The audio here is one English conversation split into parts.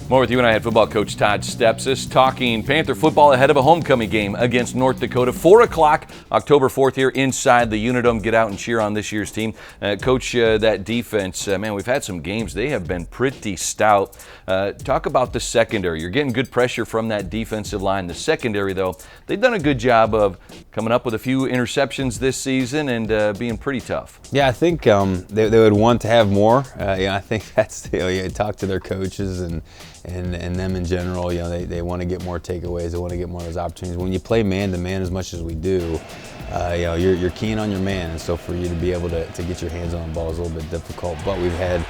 More with UNI head football coach Todd Stepsis, talking Panther football ahead of a homecoming game against North Dakota. 4 o'clock, October 4th here inside the UNI-Dome. Get out and cheer on this year's team. Coach, that defense, man, we've had some games. They have been pretty stout. Talk about the secondary. You're getting good pressure from that defensive line. The secondary, though, they've done a good job of coming up with a few interceptions this season and being pretty tough. Yeah, I think they would want to have more. I think that's, you talk to their coaches and them in general, they want to get more takeaways, they want to get more of those opportunities. When you play man-to-man as much as we do, you're keen on your man, and so for you to be able to get your hands on the ball is a little bit difficult. But we've had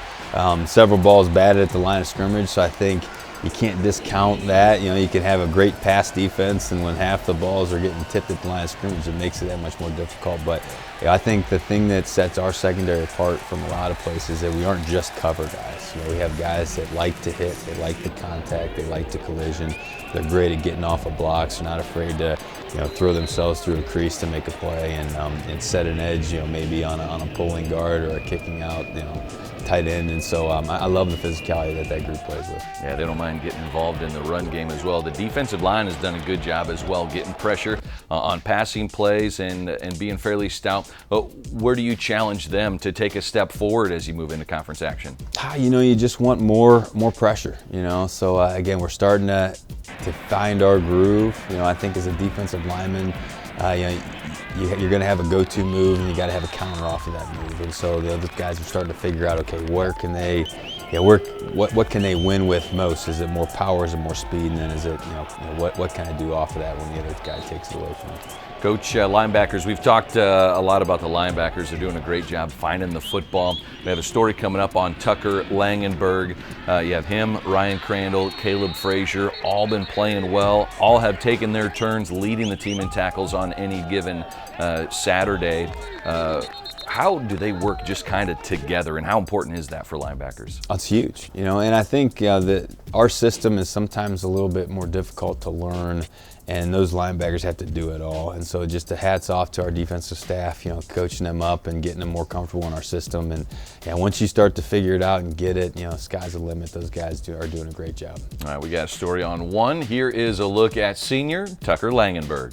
several balls batted at the line of scrimmage, so I think you can't discount that. You can have a great pass defense, and when half the balls are getting tipped at the line of scrimmage, it makes it that much more difficult. But I think the thing that sets our secondary apart from a lot of places is that we aren't just cover guys. We have guys that like to hit, they like the contact, they like the collision. They're great at getting off of blocks. They're not afraid to throw themselves through a crease to make a play and set an edge, maybe on a pulling guard or a kicking out, tight end. And so I love the physicality that group plays with. Yeah, they don't mind getting involved in the run game as well. The defensive line has done a good job as well, getting pressure on passing plays and being fairly stout. Where do you challenge them to take a step forward as you move into conference action? You just want more pressure. So again, we're starting to find our groove. I think as a defensive lineman, you're going to have a go-to move, and you got to have a counter off of that move. And so the other guys are starting to figure out, okay, where can they, what can they win with most? Is it more power? Is it more speed? And then is it, what can I do off of that when the other guy takes it away from me? Coach, linebackers, we've talked a lot about the linebackers. They're doing a great job finding the football. We have a story coming up on Tucker Langenberg. You have him, Ryan Crandall, Caleb Frazier, all been playing well. All have taken their turns leading the team in tackles on any given Saturday. How do they work just kind of together, and how important is that for linebackers? It's huge, and I think that our system is sometimes a little bit more difficult to learn, and those linebackers have to do it all. And so just a hats off to our defensive staff, coaching them up and getting them more comfortable in our system. And once you start to figure it out and get it, sky's the limit. Those guys are doing a great job. All right, we got a story on one. Here is a look at senior Tucker Langenberg.